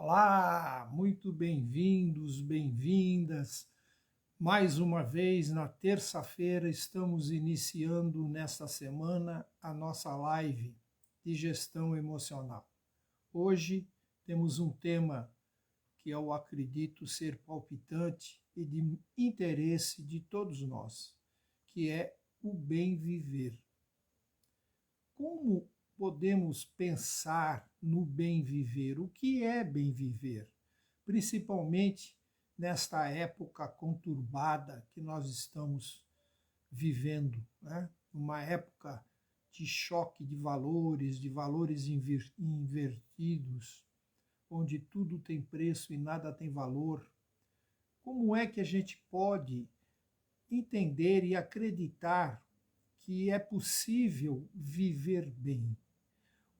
Olá, muito bem-vindos, bem-vindas. Mais uma vez, na terça-feira, estamos iniciando nesta semana a nossa live de gestão emocional. Hoje temos um tema que eu acredito ser palpitante e de interesse de todos nós, que é o bem viver. Como podemos pensar no bem viver? O que é bem viver? Principalmente nesta época conturbada que nós estamos vivendo, né? Uma época de choque de valores invertidos, onde tudo tem preço e nada tem valor. Como é que a gente pode entender e acreditar que é possível viver bem?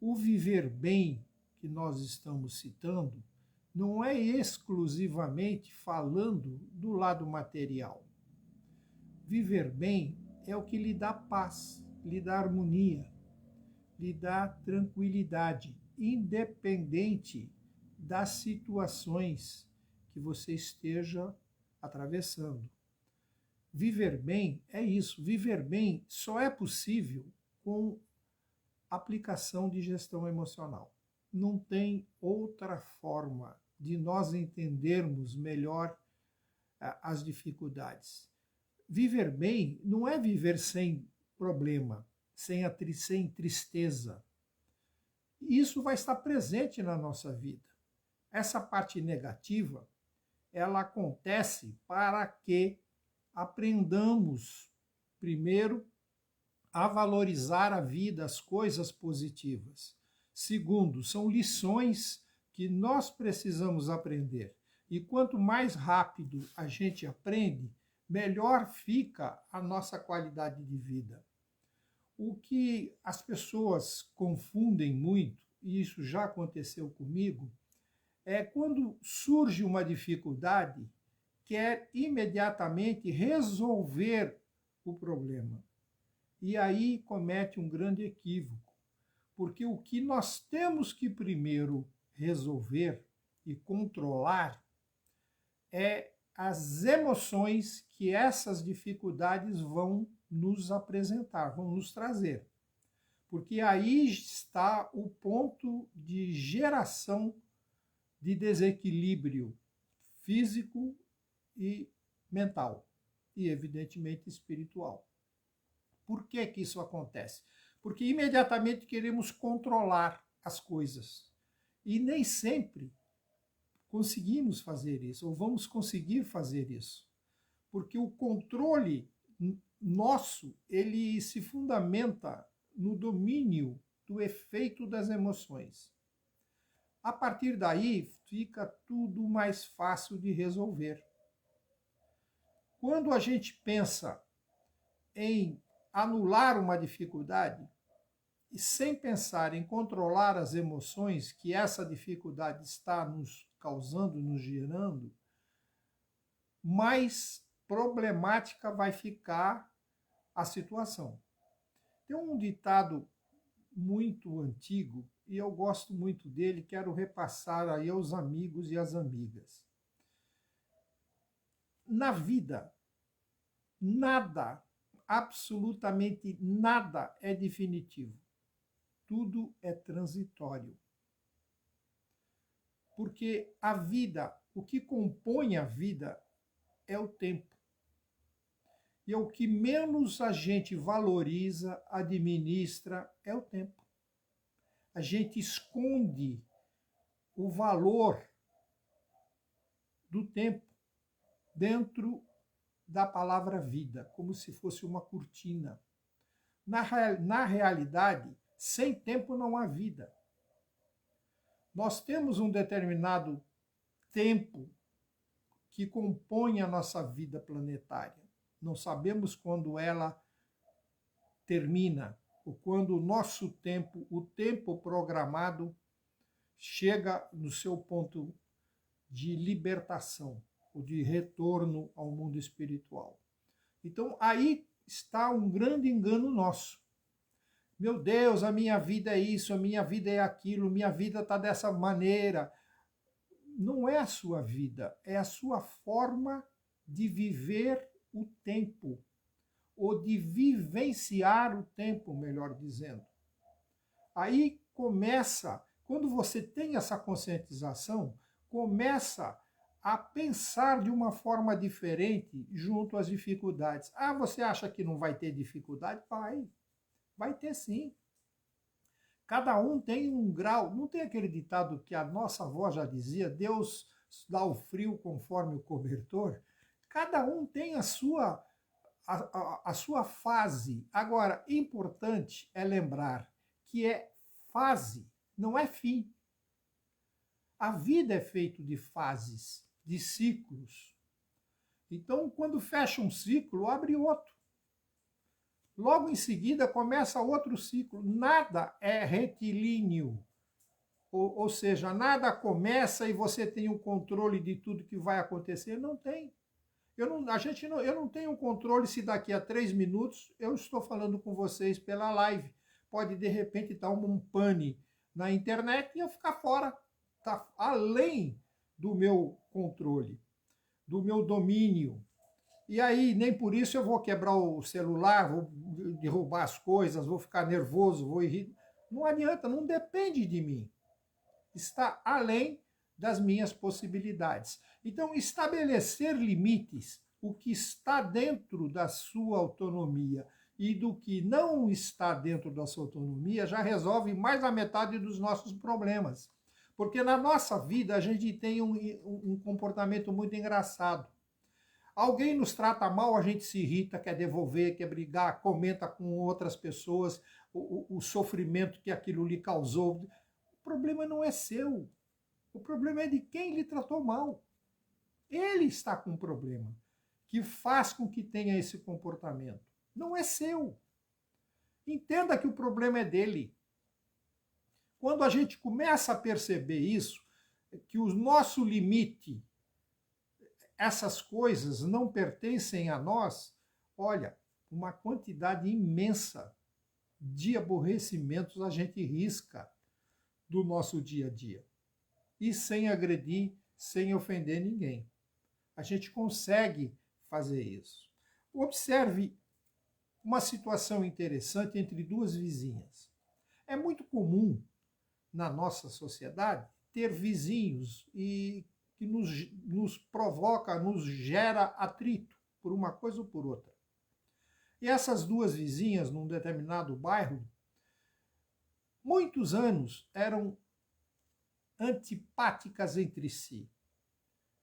O viver bem que nós estamos citando não é exclusivamente falando do lado material. Viver bem é o que lhe dá paz, lhe dá harmonia, lhe dá tranquilidade, independente das situações que você esteja atravessando. Viver bem é isso. Viver bem só é possível com aplicação de gestão emocional. Não tem outra forma de nós entendermos melhor as dificuldades. Viver bem não é viver sem problema, sem tristeza. Isso vai estar presente na nossa vida. Essa parte negativa, ela acontece para que aprendamos, primeiro, a valorizar a vida, as coisas positivas. Segundo, são lições que nós precisamos aprender. E quanto mais rápido a gente aprende, melhor fica a nossa qualidade de vida. O que as pessoas confundem muito, e isso já aconteceu comigo, é quando surge uma dificuldade, quer imediatamente resolver o problema. E aí comete um grande equívoco, porque o que nós temos que primeiro resolver e controlar é as emoções que essas dificuldades vão nos apresentar, vão nos trazer. Porque aí está o ponto de geração de desequilíbrio físico e mental, e evidentemente espiritual. Por que que isso acontece? Porque imediatamente queremos controlar as coisas. E nem sempre conseguimos fazer isso, ou vamos conseguir fazer isso. Porque o controle nosso, ele se fundamenta no domínio do efeito das emoções. A partir daí, fica tudo mais fácil de resolver. Quando a gente pensa em anular uma dificuldade, e sem pensar em controlar as emoções que essa dificuldade está nos causando, nos gerando, mais problemática vai ficar a situação. Tem um ditado muito antigo, e eu gosto muito dele, quero repassar aí aos amigos e às amigas. Na vida, nada, absolutamente nada é definitivo. Tudo é transitório. Porque a vida, o que compõe a vida é o tempo. E o que menos a gente valoriza, administra, é o tempo. A gente esconde o valor do tempo dentro da palavra vida, como se fosse uma cortina. Na realidade, sem tempo não há vida. Nós temos um determinado tempo que compõe a nossa vida planetária. Não sabemos quando ela termina, ou quando o nosso tempo, o tempo programado, chega no seu ponto de libertação, ou de retorno ao mundo espiritual. Então, aí está um grande engano nosso. Meu Deus, a minha vida é isso, a minha vida é aquilo, minha vida está dessa maneira. não é a sua vida, é a sua forma de viver o tempo, ou de vivenciar o tempo, melhor dizendo. Aí começa, quando você tem essa conscientização, começa a pensar de uma forma diferente junto às dificuldades. Ah, você acha que não vai ter dificuldade? Vai ter sim. Cada um tem um grau. Não tem aquele ditado que a nossa avó já dizia, Deus dá o frio conforme o cobertor? Cada um tem a sua fase. Agora, importante é lembrar que é fase, não é fim. A vida é feita de fases, de ciclos. Então, quando fecha um ciclo, abre outro. Logo em seguida começa outro ciclo. Nada é retilíneo. Ou seja, nada começa e você tem o controle de tudo que vai acontecer. Não tem. Eu não tenho controle se daqui a 3 minutos eu estou falando com vocês pela live. Pode, de repente, estar um pane na internet e eu ficar fora. Está além do meu controle, do meu domínio. E aí, nem por isso eu vou quebrar o celular, vou derrubar as coisas, vou ficar nervoso, vou irritar. Não adianta, não depende de mim. Está além das minhas possibilidades. Então, estabelecer limites, o que está dentro da sua autonomia e do que não está dentro da sua autonomia, já resolve mais da metade dos nossos problemas. Porque na nossa vida a gente tem um comportamento muito engraçado. Alguém nos trata mal, a gente se irrita, quer devolver, quer brigar, comenta com outras pessoas o sofrimento que aquilo lhe causou. O problema não é seu. O problema é de quem lhe tratou mal. Ele está com um problema que faz com que tenha esse comportamento. Não é seu. Entenda que o problema é dele. Quando a gente começa a perceber isso, que o nosso limite, essas coisas não pertencem a nós, olha, uma quantidade imensa de aborrecimentos a gente risca do nosso dia a dia. E sem agredir, sem ofender ninguém. A gente consegue fazer isso. Observe uma situação interessante entre duas vizinhas. É muito comum na nossa sociedade ter vizinhos e que nos provoca, nos gera atrito por uma coisa ou por outra. E essas duas vizinhas, num determinado bairro, muitos anos eram antipáticas entre si.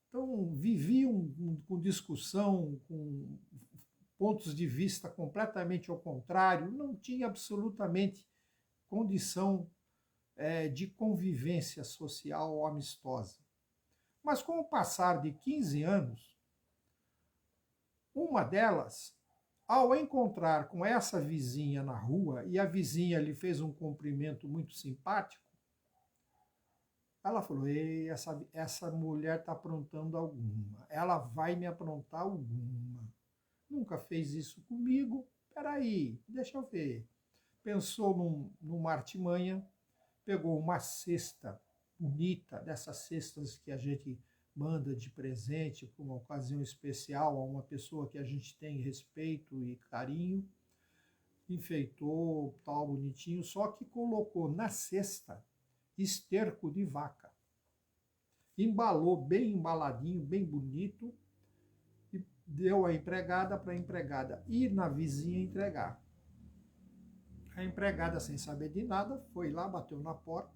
Então, viviam com discussão, com pontos de vista completamente ao contrário, não tinha absolutamente condição de convivência social amistosa. Mas com o passar de 15 anos, uma delas, ao encontrar com essa vizinha na rua, e a vizinha lhe fez um cumprimento muito simpático, ela falou, ei, essa mulher está aprontando alguma, ela vai me aprontar alguma. Nunca fez isso comigo, peraí, deixa eu ver. Pensou numa artimanha, pegou uma cesta bonita, dessas cestas que a gente manda de presente por uma ocasião especial a uma pessoa que a gente tem respeito e carinho, enfeitou, tal, bonitinho, só que colocou na cesta esterco de vaca. Embalou bem embaladinho, bem bonito, e deu a empregada para a empregada ir na vizinha entregar. A empregada, sem saber de nada, foi lá, bateu na porta,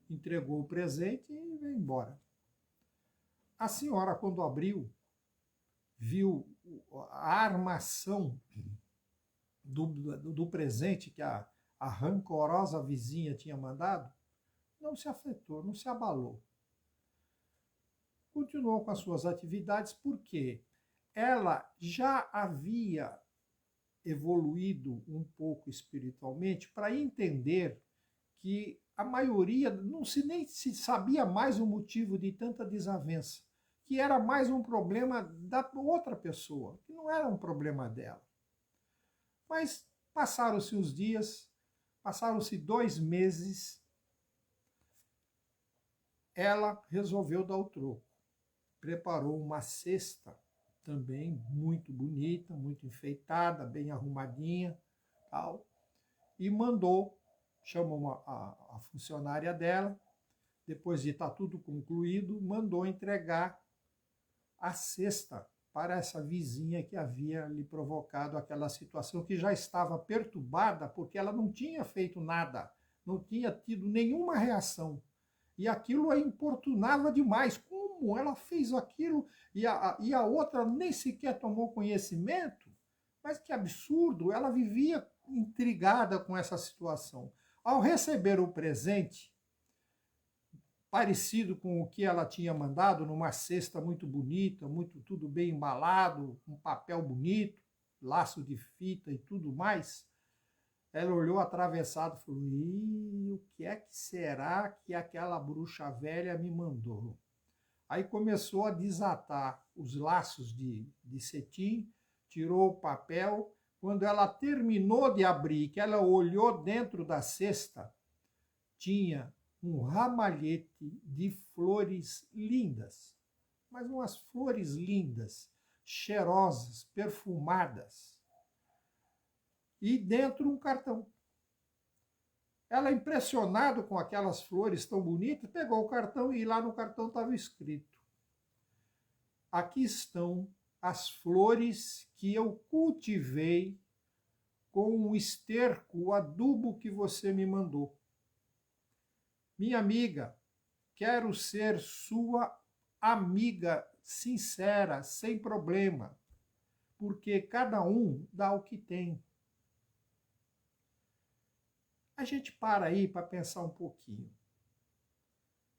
entregou o presente e veio embora. A senhora, quando abriu, viu a armação do presente que a rancorosa vizinha tinha mandado, não se afetou, não se abalou. Continuou com as suas atividades porque ela já havia evoluído um pouco espiritualmente para entender que a maioria nem se sabia mais o motivo de tanta desavença, que era mais um problema da outra pessoa, que não era um problema dela. Mas passaram-se os dias, passaram-se 2 meses, ela resolveu dar o troco. Preparou uma cesta também muito bonita, muito enfeitada, bem arrumadinha, tal, e mandou, chamou a funcionária dela, depois de estar tudo concluído, mandou entregar a cesta para essa vizinha que havia lhe provocado aquela situação, que já estava perturbada porque ela não tinha feito nada, não tinha tido nenhuma reação. E aquilo a importunava demais. Como ela fez aquilo e a outra nem sequer tomou conhecimento? Mas que absurdo! Ela vivia intrigada com essa situação. Ao receber o presente, parecido com o que ela tinha mandado, numa cesta muito bonita, muito tudo bem embalado, um papel bonito, laço de fita e tudo mais, ela olhou atravessado e falou: o que é que será que aquela bruxa velha me mandou? Aí começou a desatar os laços de cetim, tirou o papel. Quando ela terminou de abrir, que ela olhou dentro da cesta, tinha um ramalhete de flores lindas, mas umas flores lindas, cheirosas, perfumadas. E dentro um cartão. Ela, impressionada com aquelas flores tão bonitas, pegou o cartão e lá no cartão estava escrito: aqui estão as flores que eu cultivei com o esterco, o adubo que você me mandou. Minha amiga, quero ser sua amiga sincera, sem problema, porque cada um dá o que tem. A gente para aí para pensar um pouquinho.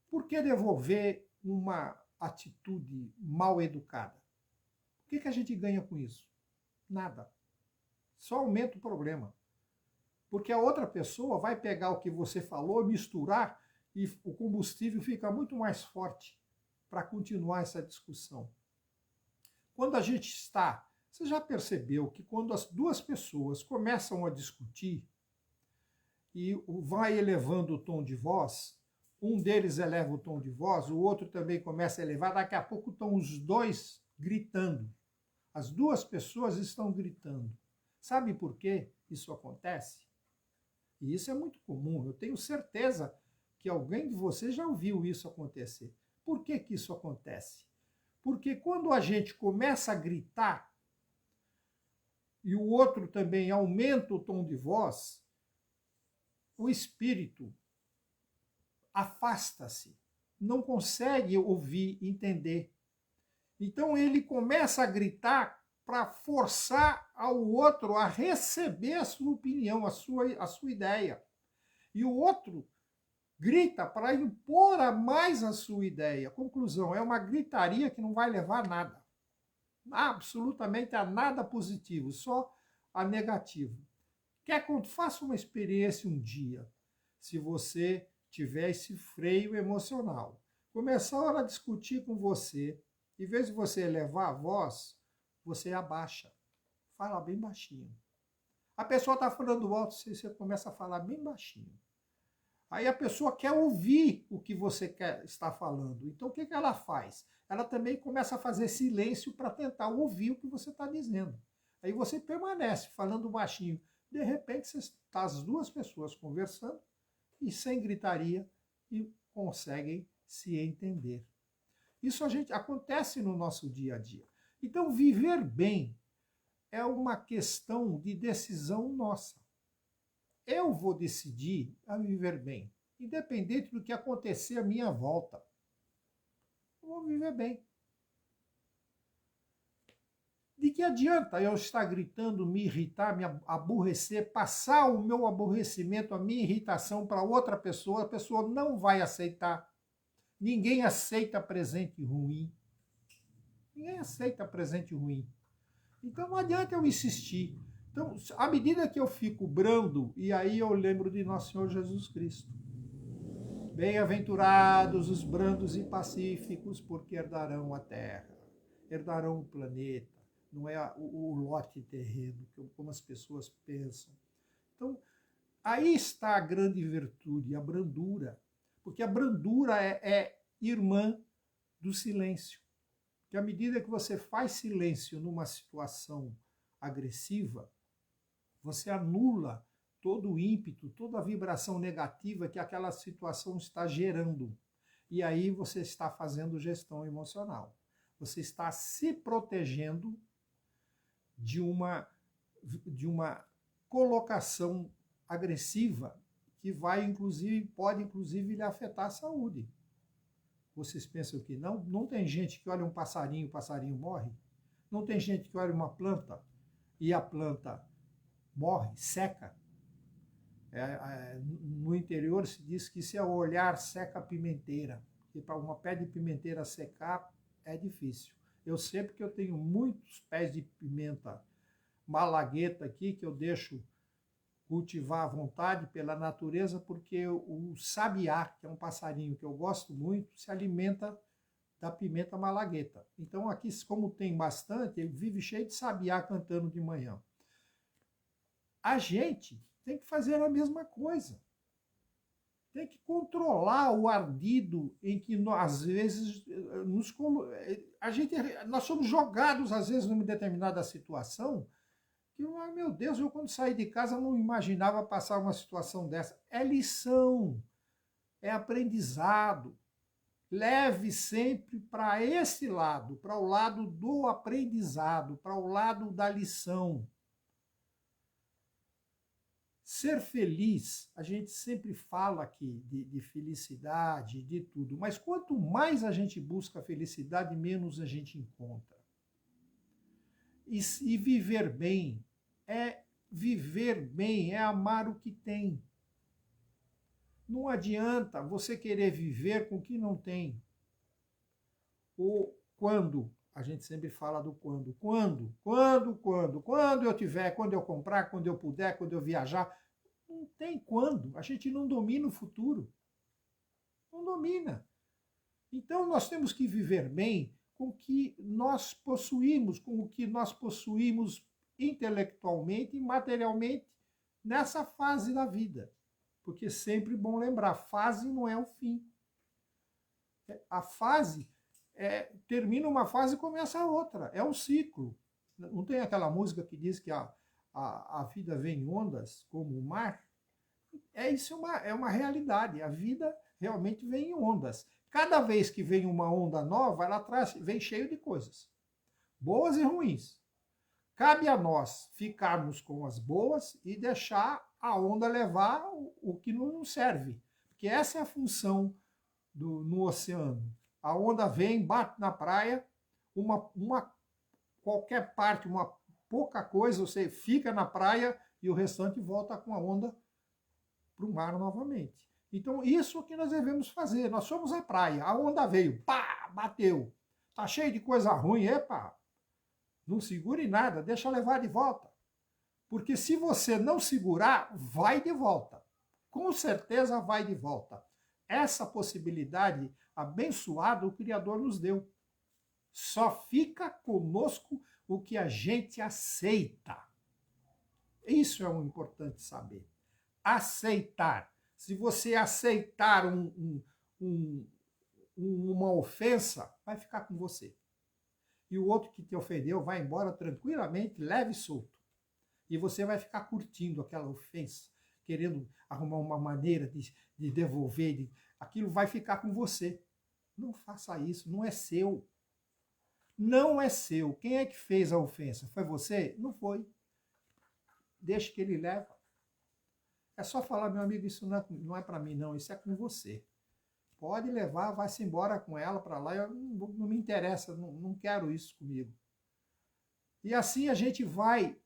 Por que devolver uma atitude mal educada? O que a gente ganha com isso? Nada. Só aumenta o problema. Porque a outra pessoa vai pegar o que você falou, misturar, e o combustível fica muito mais forte para continuar essa discussão. Quando a gente está... Você já percebeu que quando as duas pessoas começam a discutir e vai elevando o tom de voz, um deles eleva o tom de voz, o outro também começa a elevar, daqui a pouco estão os dois gritando. As duas pessoas estão gritando. Sabe por que isso acontece? E isso é muito comum. Eu tenho certeza que alguém de vocês já ouviu isso acontecer. Por que isso acontece? Porque quando a gente começa a gritar e o outro também aumenta o tom de voz, o espírito afasta-se, não consegue ouvir, entender. Então ele começa a gritar para forçar ao outro a receber a sua opinião, a sua ideia. E o outro grita para impor a mais a sua ideia. Conclusão, é uma gritaria que não vai levar a nada. Absolutamente a nada positivo, só a negativo. Faça uma experiência um dia, se você tiver esse freio emocional. Começar a discutir com você, em vez de você elevar a voz, você abaixa. Fala bem baixinho. A pessoa está falando alto, você começa a falar bem baixinho. Aí a pessoa quer ouvir o que você está falando. Então o que ela faz? Ela também começa a fazer silêncio para tentar ouvir o que você está dizendo. Aí você permanece falando baixinho. De repente, você está as duas pessoas conversando e sem gritaria e conseguem se entender. Isso acontece no nosso dia a dia. Então, viver bem é uma questão de decisão nossa. Eu vou decidir a viver bem, independente do que acontecer à minha volta. Eu vou viver bem. De que adianta eu estar gritando, me irritar, me aborrecer, passar o meu aborrecimento, a minha irritação para outra pessoa, a pessoa não vai aceitar. Ninguém aceita presente ruim. Ninguém aceita presente ruim. Então não adianta eu insistir. Então, à medida que eu fico brando, e aí eu lembro de Nosso Senhor Jesus Cristo. Bem-aventurados os brandos e pacíficos, porque herdarão a terra, herdarão o planeta. Não é o lote terreno, como as pessoas pensam. Então, aí está a grande virtude, a brandura. Porque a brandura é irmã do silêncio. Que à medida que você faz silêncio numa situação agressiva, você anula todo o ímpeto, toda a vibração negativa que aquela situação está gerando. E aí você está fazendo gestão emocional. Você está se protegendo de uma colocação agressiva que vai, inclusive, pode inclusive lhe afetar a saúde. Vocês pensam que não? Não tem gente que olha um passarinho, o passarinho morre? Não tem gente que olha uma planta e a planta morre, seca? No interior se diz que se é o olhar seca a pimenteira. E para uma pé de pimenteira secar é difícil. Eu sei porque eu tenho muitos pés de pimenta malagueta aqui que eu deixo cultivar à vontade pela natureza, porque o sabiá, que é um passarinho que eu gosto muito, se alimenta da pimenta malagueta. Então aqui, como tem bastante, ele vive cheio de sabiá cantando de manhã. A gente tem que fazer a mesma coisa. Tem que controlar o ardido em que às vezes nós somos jogados às vezes numa determinada situação que, meu Deus, eu quando saí de casa não imaginava passar uma situação dessa. É lição, é aprendizado. Leve sempre para esse lado, para o lado do aprendizado, para o lado da lição. Ser feliz, a gente sempre fala aqui de felicidade, de tudo, mas quanto mais a gente busca a felicidade, menos a gente encontra. E viver bem é amar o que tem. Não adianta você querer viver com o que não tem. Ou quando, a gente sempre fala do quando. Quando eu tiver, quando eu comprar, quando eu puder, quando eu viajar. Não tem quando. A gente não domina o futuro. Não domina. Então nós temos que viver bem com o que nós possuímos, com o que nós possuímos intelectualmente e materialmente nessa fase da vida. Porque é sempre bom lembrar, fase não é o fim. A fase, termina uma fase e começa outra. É um ciclo. Não tem aquela música que diz que a vida vem em ondas, como o mar? Isso é uma realidade. A vida realmente vem em ondas. Cada vez que vem uma onda nova, ela vem cheio de coisas, boas e ruins. Cabe a nós ficarmos com as boas e deixar a onda levar o que não serve. Porque essa é a função no oceano. A onda vem, bate na praia, qualquer parte, uma pouca coisa, você fica na praia e o restante volta com a onda para o mar novamente. Então, isso é o que nós devemos fazer. Nós somos a praia, a onda veio, pá, bateu. Tá cheio de coisa ruim, epa, não segure nada, deixa levar de volta. Porque se você não segurar, vai de volta. Com certeza vai de volta. Essa possibilidade abençoada o Criador nos deu. Só fica conosco o que a gente aceita. Isso é um importante saber. Aceitar. Se você aceitar uma ofensa, vai ficar com você. E o outro que te ofendeu vai embora tranquilamente, leve e solto. E você vai ficar curtindo aquela ofensa, querendo arrumar uma maneira de devolver. Aquilo vai ficar com você. Não faça isso, não é seu. Não é seu. Quem é que fez a ofensa? Foi você? Não foi. Deixe que ele leve. É só falar, meu amigo, isso não é para mim, não, isso é com você. Pode levar, vai-se embora com ela para lá, eu não me interessa, não quero isso comigo. E assim a gente vai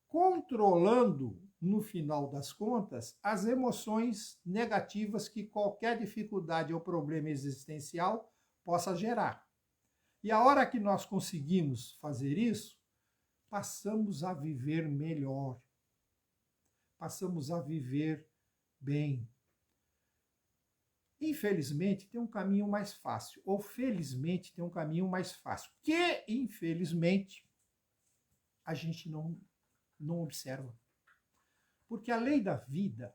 controlando, no final das contas, as emoções negativas que qualquer dificuldade ou problema existencial possa gerar. E a hora que nós conseguimos fazer isso, passamos a viver melhor. Passamos a viver bem. Infelizmente, tem um caminho mais fácil, ou felizmente tem um caminho mais fácil, que, infelizmente, a gente não observa. Porque a lei da vida,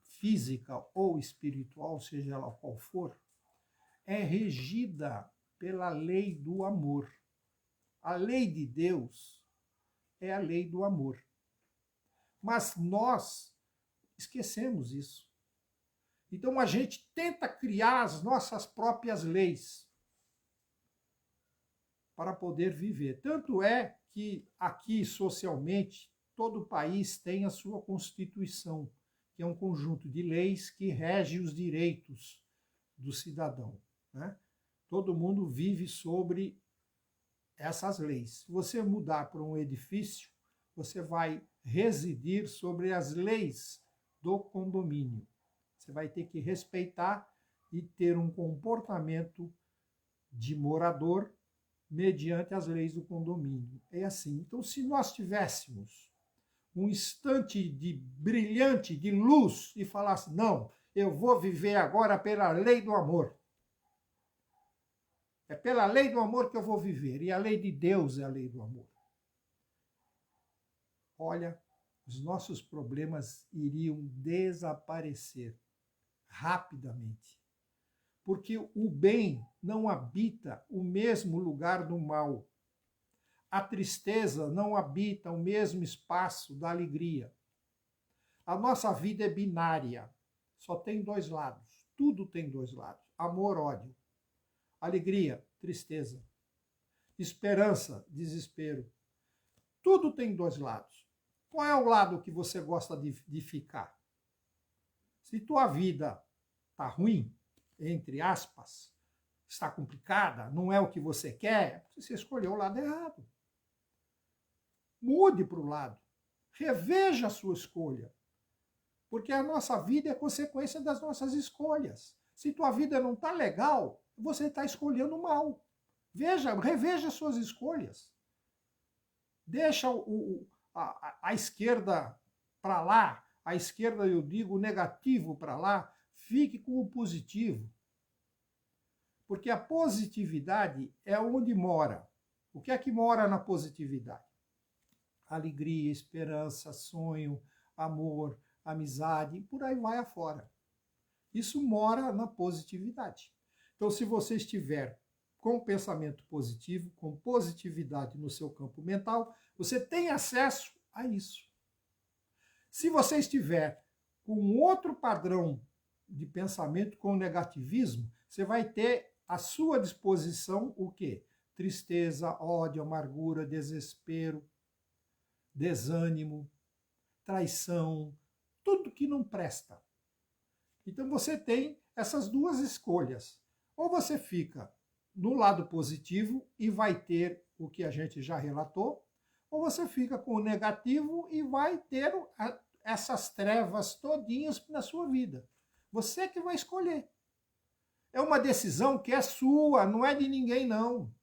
física ou espiritual, seja ela qual for, é regida pela lei do amor. A lei de Deus é a lei do amor. Mas nós esquecemos isso. Então a gente tenta criar as nossas próprias leis para poder viver. Tanto é que aqui, socialmente, todo país tem a sua Constituição, que é um conjunto de leis que rege os direitos do cidadão, né? Todo mundo vive sobre essas leis. Se você mudar para um edifício, você vai residir sobre as leis do condomínio. Você vai ter que respeitar e ter um comportamento de morador mediante as leis do condomínio. É assim. Então, se nós tivéssemos um instante de brilhante, de luz, e falasse, não, eu vou viver agora pela lei do amor. É pela lei do amor que eu vou viver. E a lei de Deus é a lei do amor. Olha, os nossos problemas iriam desaparecer rapidamente. Porque o bem não habita o mesmo lugar do mal. A tristeza não habita o mesmo espaço da alegria. A nossa vida é binária. Só tem dois lados. Tudo tem dois lados. Amor, ódio. Alegria, tristeza. Esperança, desespero. Tudo tem dois lados. Qual é o lado que você gosta de ficar? Se tua vida está ruim, entre aspas, está complicada, não é o que você quer, você escolheu o lado errado. Mude para o lado. Reveja a sua escolha. Porque a nossa vida é consequência das nossas escolhas. Se tua vida não está legal, você está escolhendo mal. Reveja as suas escolhas. Deixa a esquerda para lá, a esquerda, eu digo, o negativo para lá, fique com o positivo. Porque a positividade é onde mora. O que é que mora na positividade? Alegria, esperança, sonho, amor, amizade, e por aí vai afora. Isso mora na positividade. Então, se você estiver com pensamento positivo, com positividade no seu campo mental, você tem acesso a isso. Se você estiver com outro padrão de pensamento, com negativismo, você vai ter à sua disposição o quê? Tristeza, ódio, amargura, desespero, desânimo, traição, tudo que não presta. Então você tem essas duas escolhas. Ou você fica no lado positivo e vai ter o que a gente já relatou, ou você fica com o negativo e vai ter essas trevas todinhas na sua vida. Você que vai escolher. É uma decisão que é sua, não é de ninguém, não.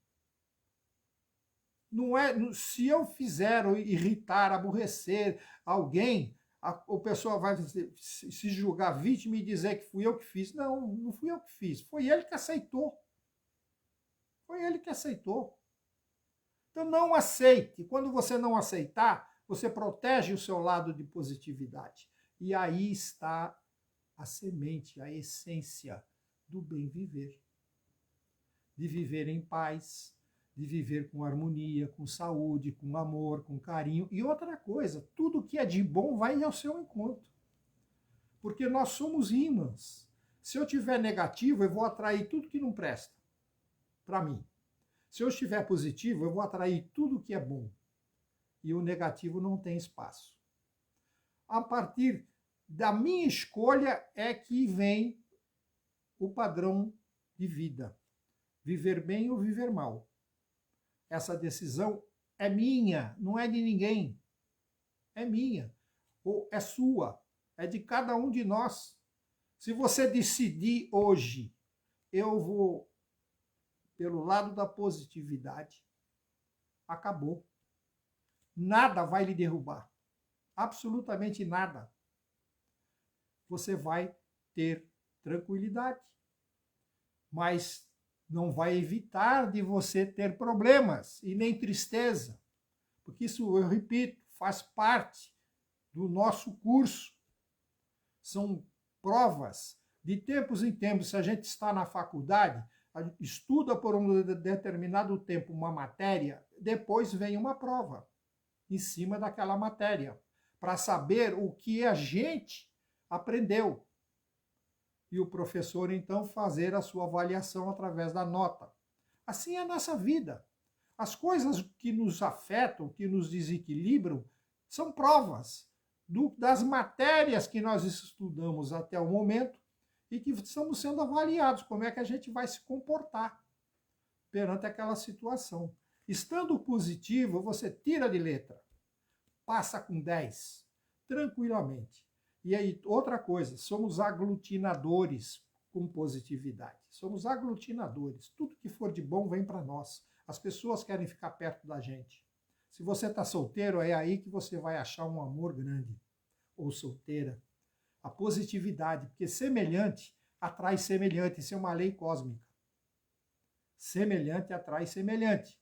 Não é, se eu fizer ou irritar, aborrecer alguém, o pessoal vai se julgar vítima e dizer que fui eu que fiz. Não, não fui eu que fiz. Foi ele que aceitou. Foi ele que aceitou. Então não aceite. Quando você não aceitar, você protege o seu lado de positividade. E aí está a semente, a essência do bem viver. De viver em paz, de viver com harmonia, com saúde, com amor, com carinho. E outra coisa, tudo que é de bom vai ao seu encontro. Porque nós somos ímãs. Se eu tiver negativo, eu vou atrair tudo que não presta para mim. Se eu estiver positivo, eu vou atrair tudo que é bom. E o negativo não tem espaço. A partir da minha escolha é que vem o padrão de vida. Viver bem ou viver mal. Essa decisão é minha, não é de ninguém. É minha. Ou é sua. É de cada um de nós. Se você decidir hoje, eu vou pelo lado da positividade, acabou. Nada vai lhe derrubar. Absolutamente nada. Você vai ter tranquilidade. Mas não vai evitar de você ter problemas e nem tristeza. Porque isso, eu repito, faz parte do nosso curso. São provas. De tempos em tempos, se a gente está na faculdade, estuda por um determinado tempo uma matéria, depois vem uma prova em cima daquela matéria, para saber o que a gente aprendeu. E o professor, então, fazer a sua avaliação através da nota. Assim é a nossa vida. As coisas que nos afetam, que nos desequilibram, são provas das matérias que nós estudamos até o momento e que estamos sendo avaliados, como é que a gente vai se comportar perante aquela situação. Estando positivo, você tira de letra, passa com 10, tranquilamente. E aí, outra coisa, somos aglutinadores com positividade. Somos aglutinadores. Tudo que for de bom vem para nós. As pessoas querem ficar perto da gente. Se você está solteiro, é aí que você vai achar um amor grande. Ou solteira. A positividade, porque semelhante atrai semelhante. Isso é uma lei cósmica. Semelhante atrai semelhante.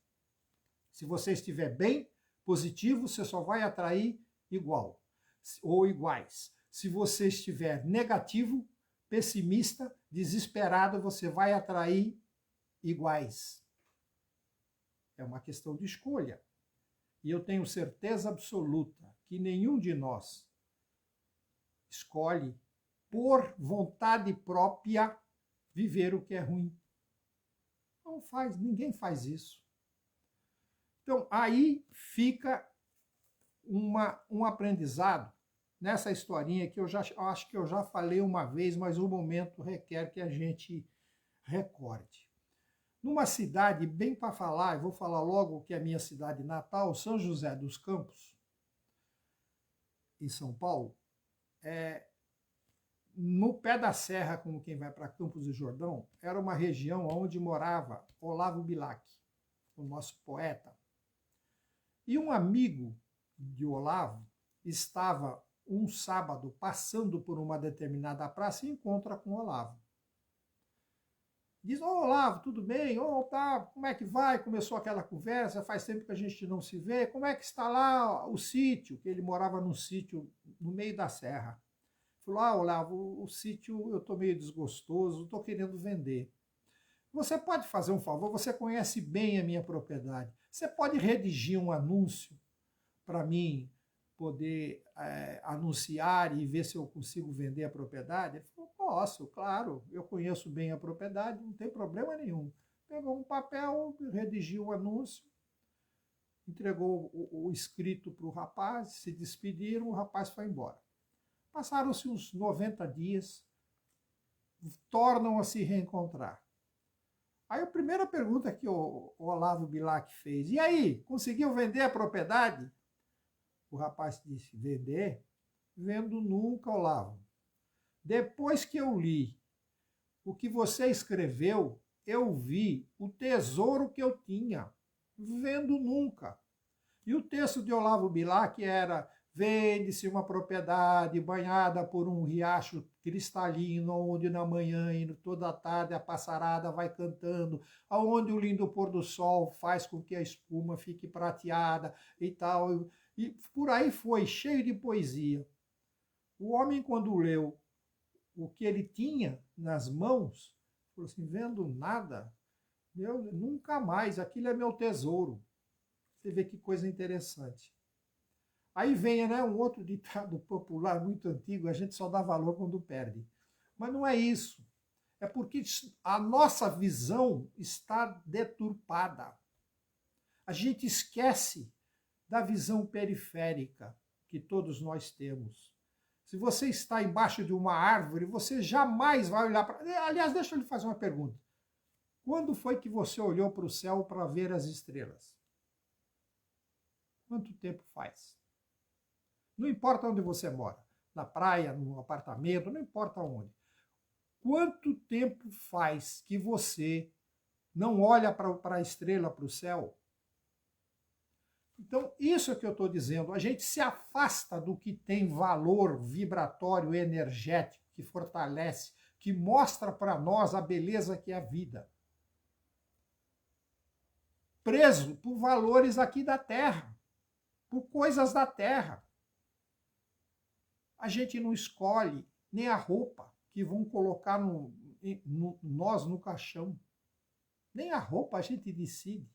Se você estiver bem, positivo, você só vai atrair igual ou iguais. Se você estiver negativo, pessimista, desesperado, você vai atrair iguais. É uma questão de escolha. E eu tenho certeza absoluta que nenhum de nós escolhe, por vontade própria, viver o que é ruim. Não faz, ninguém faz isso. Então, aí fica um aprendizado nessa historinha que eu acho que eu já falei uma vez, mas o momento requer que a gente recorde. Numa cidade, bem para falar, eu vou falar logo que é a minha cidade natal, São José dos Campos, em São Paulo, no pé da serra, como quem vai para Campos do Jordão, era uma região onde morava Olavo Bilac, o nosso poeta. E um amigo de Olavo estava um sábado passando por uma determinada praça e encontra com Olavo. Diz, ô Olavo, tudo bem? Ô, tá, como é que vai? Começou aquela conversa, faz tempo que a gente não se vê. Como é que está lá o sítio? Que ele morava num sítio no meio da serra. Falou, Olavo, o sítio eu estou meio desgostoso, estou querendo vender. Você pode fazer um favor? Você conhece bem a minha propriedade. Você pode redigir um anúncio para mim poder anunciar e ver se eu consigo vender a propriedade? Ele falou, posso, claro, eu conheço bem a propriedade, não tem problema nenhum. Pegou um papel, redigiu o anúncio, entregou o escrito para o rapaz, se despediram, o rapaz foi embora. Passaram-se uns 90 dias, tornam a se reencontrar. Aí a primeira pergunta que o Olavo Bilac fez, e aí, conseguiu vender a propriedade? O rapaz disse, vender? Vendo nunca, Olavo. Depois que eu li o que você escreveu, eu vi o tesouro que eu tinha. Vendo nunca. E o texto de Olavo Bilac era, vende-se uma propriedade banhada por um riacho cristalino, onde na manhã e toda a tarde a passarada vai cantando, aonde o lindo pôr do sol faz com que a espuma fique prateada e tal. E por aí foi, cheio de poesia. O homem, quando leu o que ele tinha nas mãos, falou assim, vendo nada, nunca mais, aquilo é meu tesouro. Você vê que coisa interessante. Aí vem, né, um outro ditado popular muito antigo, a gente só dá valor quando perde. Mas não é isso. É porque a nossa visão está deturpada. A gente esquece da visão periférica que todos nós temos. Se você está embaixo de uma árvore, você jamais vai olhar para... Aliás, deixa eu lhe fazer uma pergunta. Quando foi que você olhou para o céu para ver as estrelas? Quanto tempo faz? Não importa onde você mora, na praia, no apartamento, não importa onde. Quanto tempo faz que você não olha para a estrela, para o céu? Então, isso é que eu estou dizendo. A gente se afasta do que tem valor vibratório, energético, que fortalece, que mostra para nós a beleza que é a vida. Preso por valores aqui da Terra, por coisas da Terra. A gente não escolhe nem a roupa que vão colocar nós no caixão. Nem a roupa a gente decide.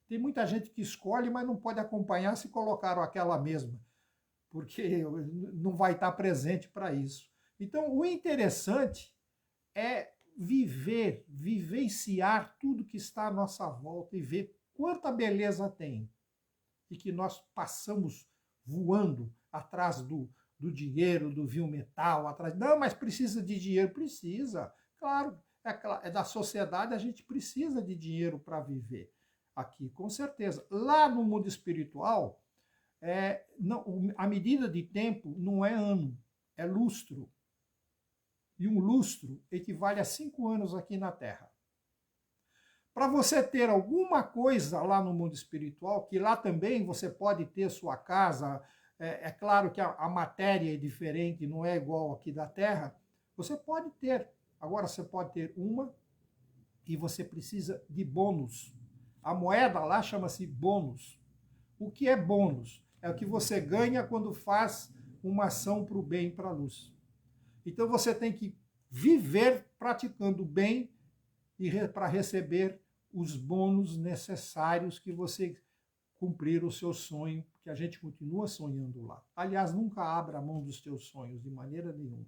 Tem muita gente que escolhe, mas não pode acompanhar se colocaram aquela mesma, porque não vai estar presente para isso. Então, o interessante é vivenciar tudo que está à nossa volta e ver quanta beleza tem. E que nós passamos voando atrás do dinheiro, do vil metal, atrás. Não, mas precisa de dinheiro? Precisa. Claro, é da sociedade, a gente precisa de dinheiro para viver aqui, com certeza. Lá no mundo espiritual, não, a medida de tempo não é ano, é lustro. E um lustro equivale a 5 anos aqui na Terra. Para você ter alguma coisa lá no mundo espiritual, que lá também você pode ter sua casa, é claro que a matéria é diferente, não é igual aqui da Terra, você pode ter. Agora você pode ter uma e você precisa de bônus. A moeda lá chama-se bônus. O que é bônus? É o que você ganha quando faz uma ação para o bem e para a luz. Então você tem que viver praticando bem e para receber os bônus necessários que você cumprir o seu sonho, porque a gente continua sonhando lá. Aliás, nunca abra mão dos teus sonhos, de maneira nenhuma.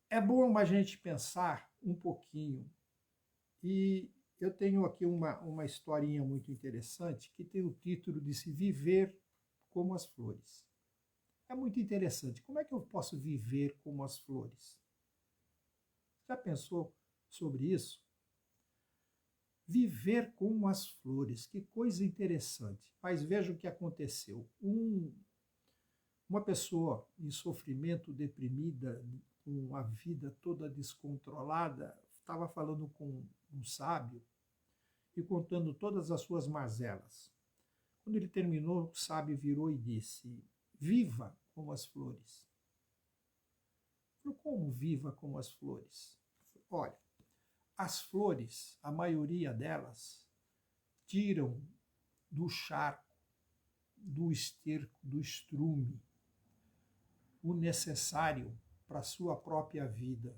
É bom a gente pensar um pouquinho, e eu tenho aqui uma historinha muito interessante que tem o título de Se Viver como as Flores. É muito interessante. Como é que eu posso viver como as flores? Já pensou sobre isso? Viver como as flores, que coisa interessante. Mas veja o que aconteceu. Uma pessoa em sofrimento, deprimida, com a vida toda descontrolada, estava falando com um sábio e contando todas as suas mazelas. Quando ele terminou, o sábio virou e disse: viva como as flores. Falei, como viva como as flores? Olha, as flores, a maioria delas, tiram do charco, do esterco, do estrume, o necessário para a sua própria vida.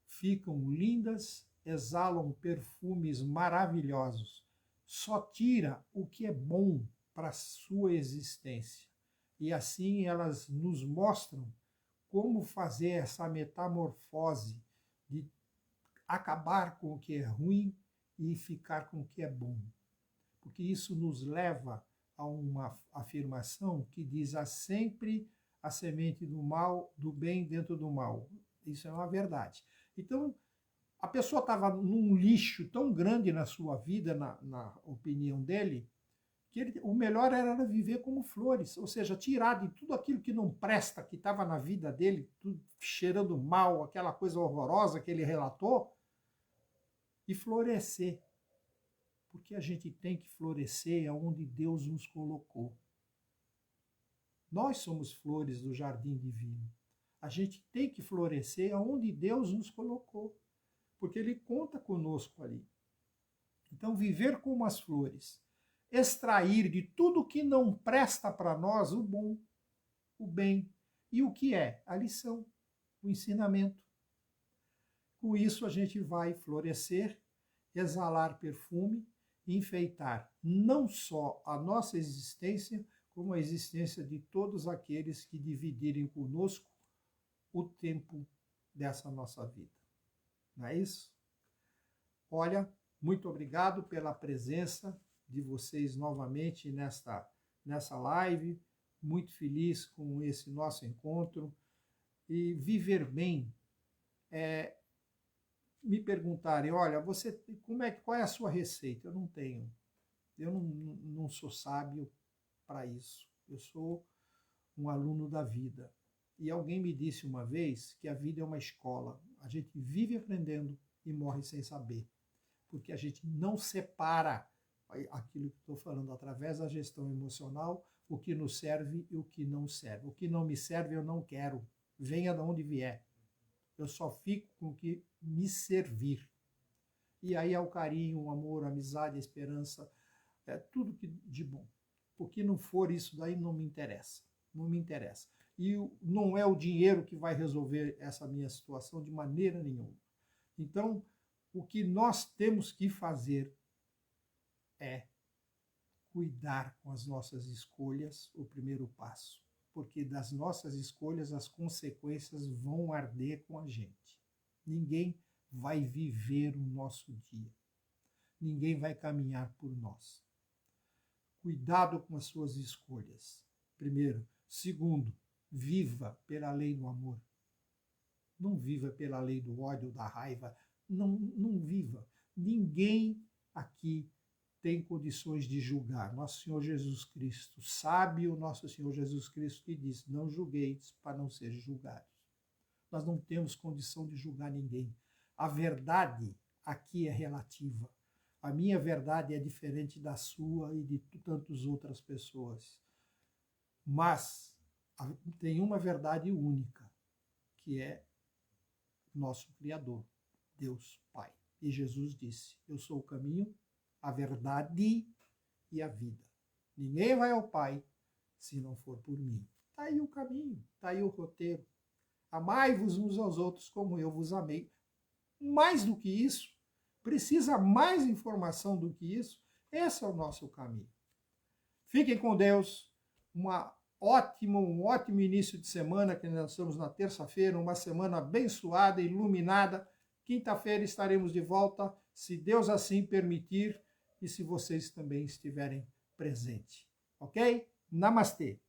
Ficam lindas, exalam perfumes maravilhosos. Só tira o que é bom para a sua existência. E assim elas nos mostram como fazer essa metamorfose de acabar com o que é ruim e ficar com o que é bom. Porque isso nos leva a uma afirmação que diz: há sempre a semente do mal, do bem dentro do mal. Isso é uma verdade. Então, a pessoa estava num lixo tão grande na sua vida, na opinião dele, que o melhor era viver como flores, ou seja, tirar de tudo aquilo que não presta, que estava na vida dele, tudo cheirando mal, aquela coisa horrorosa que ele relatou, e florescer. Porque a gente tem que florescer onde Deus nos colocou. Nós somos flores do jardim divino. A gente tem que florescer onde Deus nos colocou, porque Ele conta conosco ali. Então, viver como as flores, extrair de tudo que não presta para nós o bom, o bem. E o que é? A lição, o ensinamento. Com isso, a gente vai florescer, exalar perfume, enfeitar não só a nossa existência, como a existência de todos aqueles que dividirem conosco o tempo dessa nossa vida. Não é isso? Olha, muito obrigado pela presença de vocês novamente nessa live. Muito feliz com esse nosso encontro. E viver bem me perguntarem: olha, qual é a sua receita? Eu não tenho. Eu não sou sábio para isso. Eu sou um aluno da vida. E alguém me disse uma vez que a vida é uma escola. A gente vive aprendendo e morre sem saber. Porque a gente não separa aquilo que estou falando através da gestão emocional, o que nos serve e o que não serve. O que não me serve eu não quero. Venha de onde vier. Eu só fico com o que me servir. E aí é o carinho, o amor, a amizade, a esperança, tudo de bom. O que não for isso daí não me interessa. Não me interessa. E não é o dinheiro que vai resolver essa minha situação de maneira nenhuma. Então, O que nós temos que fazer é cuidar com as nossas escolhas, o primeiro passo. Porque das nossas escolhas as consequências vão arder com a gente. Ninguém vai viver o nosso dia. Ninguém vai caminhar por nós. Cuidado com as suas escolhas. Primeiro. Segundo, viva pela lei do amor. Não viva pela lei do ódio, da raiva. Não viva. Ninguém aqui tem condições de julgar. Nosso Senhor Jesus Cristo, sabe o nosso Senhor Jesus Cristo que diz, não julgueis para não ser julgados. Nós não temos condição de julgar ninguém. A verdade aqui é relativa. A minha verdade é diferente da sua e de tantas outras pessoas. Mas tem uma verdade única, que é nosso Criador, Deus Pai. E Jesus disse, eu sou o caminho, a verdade e a vida. Ninguém vai ao Pai se não for por mim. Está aí o caminho, está aí o roteiro. Amai-vos uns aos outros como eu vos amei. Mais do que isso, precisa mais informação do que isso, esse é o nosso caminho. Fiquem com Deus, um ótimo início de semana, que nós estamos na terça-feira, uma semana abençoada, iluminada. Quinta-feira estaremos de volta, se Deus assim permitir, e se vocês também estiverem presentes. Ok? Namastê!